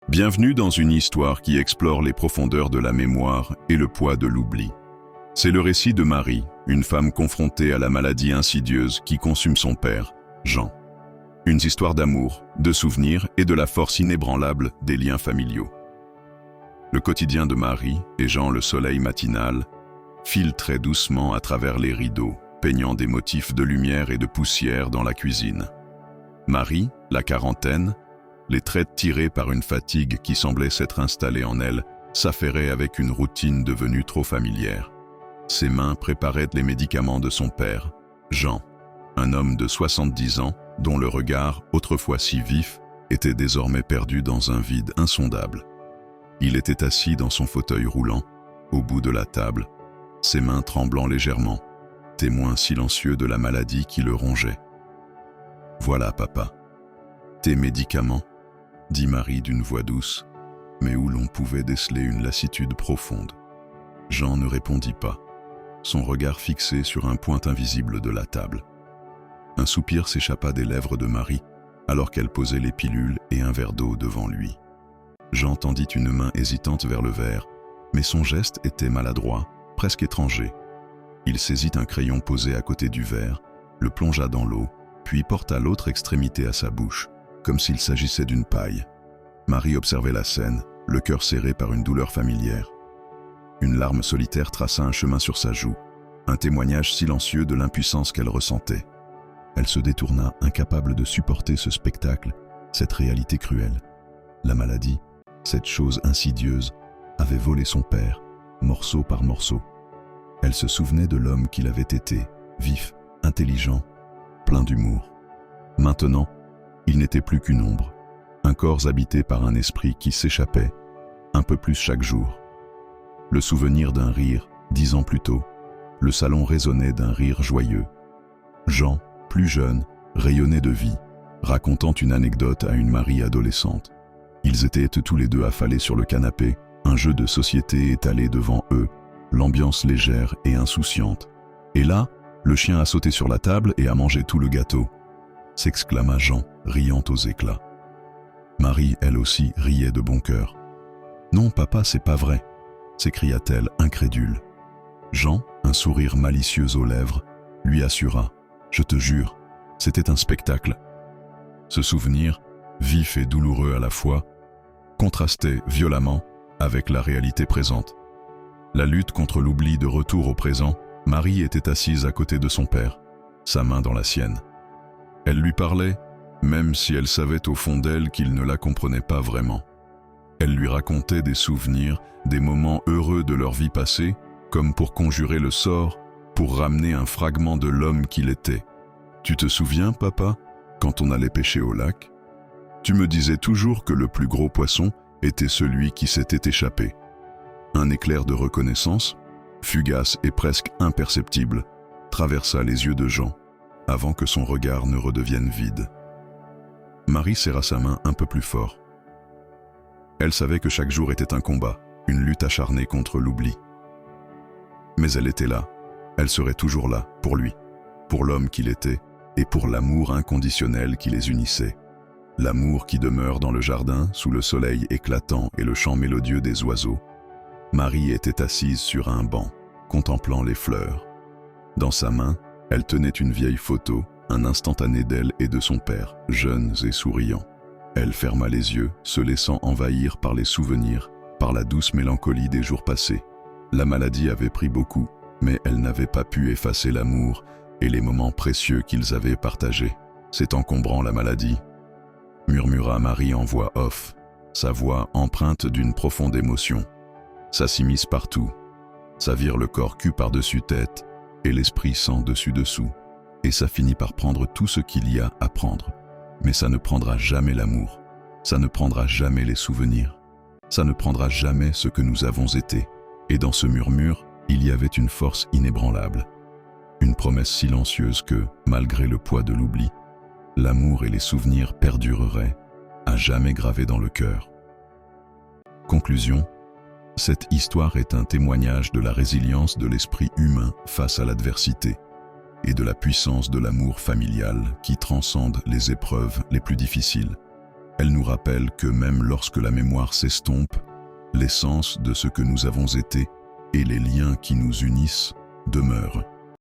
Bienvenue dans une histoire qui explore les profondeurs de la mémoire et le poids de l'oubli. C'est le récit de Marie, une femme confrontée à la maladie insidieuse qui consume son père, Jean. Une histoire d'amour, de souvenirs et de la force inébranlable des liens familiaux. Le quotidien de Marie et Jean, le soleil matinal, file très doucement à travers les rideaux, peignant des motifs de lumière et de poussière dans la cuisine. Marie, la quarantaine, les traits tirés par une fatigue qui semblait s'être installée en elle, s'affairait avec une routine devenue trop familière. Ses mains préparaient les médicaments de son père, Jean, un homme de 70 ans dont le regard, autrefois si vif, était désormais perdu dans un vide insondable. Il était assis dans son fauteuil roulant, au bout de la table, ses mains tremblant légèrement, témoin silencieux de la maladie qui le rongeait. « Voilà, papa. Tes médicaments » dit Marie d'une voix douce, mais où l'on pouvait déceler une lassitude profonde. Jean ne répondit pas, son regard fixé sur un point invisible de la table. Un soupir s'échappa des lèvres de Marie, alors qu'elle posait les pilules et un verre d'eau devant lui. Jean tendit une main hésitante vers le verre, mais son geste était maladroit, presque étranger. Il saisit un crayon posé à côté du verre, le plongea dans l'eau, puis porta l'autre extrémité à sa bouche, comme s'il s'agissait d'une paille. Marie observait la scène, le cœur serré par une douleur familière. Une larme solitaire traça un chemin sur sa joue, un témoignage silencieux de l'impuissance qu'elle ressentait. Elle se détourna, incapable de supporter ce spectacle, cette réalité cruelle. La maladie, cette chose insidieuse, avait volé son père, morceau par morceau. Elle se souvenait de l'homme qu'il avait été, vif, intelligent, plein d'humour. Maintenant, il n'était plus qu'une ombre, un corps habité par un esprit qui s'échappait, un peu plus chaque jour. Le souvenir d'un rire, 10 ans plus tôt, le salon résonnait d'un rire joyeux. Jean, plus jeune, rayonnait de vie, racontant une anecdote à une Marie adolescente. Ils étaient tous les deux affalés sur le canapé, un jeu de société étalé devant eux, l'ambiance légère et insouciante. Et là, le chien a sauté sur la table et a mangé tout le gâteau, s'exclama Jean, riant aux éclats. Marie, elle aussi, riait de bon cœur. « Non, papa, c'est pas vrai !» s'écria-t-elle, incrédule. Jean, un sourire malicieux aux lèvres, lui assura « Je te jure, c'était un spectacle. » Ce souvenir, vif et douloureux à la fois, contrastait violemment avec la réalité présente. La lutte contre l'oubli de retour au présent, Marie était assise à côté de son père, sa main dans la sienne. Elle lui parlait, même si elle savait au fond d'elle qu'il ne la comprenait pas vraiment. Elle lui racontait des souvenirs, des moments heureux de leur vie passée, comme pour conjurer le sort, pour ramener un fragment de l'homme qu'il était. « Tu te souviens, papa, quand on allait pêcher au lac? Tu me disais toujours que le plus gros poisson était celui qui s'était échappé. » Un éclair de reconnaissance, fugace et presque imperceptible, traversa les yeux de Jean, avant que son regard ne redevienne vide. Marie serra sa main un peu plus fort. Elle savait que chaque jour était un combat, une lutte acharnée contre l'oubli. Mais elle était là, elle serait toujours là, pour lui, pour l'homme qu'il était, et pour l'amour inconditionnel qui les unissait. L'amour qui demeure dans le jardin, sous le soleil éclatant et le chant mélodieux des oiseaux. Marie était assise sur un banc, contemplant les fleurs. Dans sa main, elle tenait une vieille photo, un instantané d'elle et de son père, jeunes et souriants. Elle ferma les yeux, se laissant envahir par les souvenirs, par la douce mélancolie des jours passés. La maladie avait pris beaucoup, mais elle n'avait pas pu effacer l'amour et les moments précieux qu'ils avaient partagés. « C'est encombrant la maladie », murmura Marie en voix off, sa voix empreinte d'une profonde émotion. Ça s'immisce partout, ça vire le corps cul par-dessus tête et l'esprit sang dessus-dessous. Et ça finit par prendre tout ce qu'il y a à prendre. Mais ça ne prendra jamais l'amour, ça ne prendra jamais les souvenirs, ça ne prendra jamais ce que nous avons été. Et dans ce murmure, il y avait une force inébranlable, une promesse silencieuse que, malgré le poids de l'oubli, l'amour et les souvenirs perdureraient, à jamais gravés dans le cœur. Conclusion. Cette histoire est un témoignage de la résilience de l'esprit humain face à l'adversité et de la puissance de l'amour familial qui transcende les épreuves les plus difficiles. Elle nous rappelle que même lorsque la mémoire s'estompe, l'essence de ce que nous avons été et les liens qui nous unissent demeurent.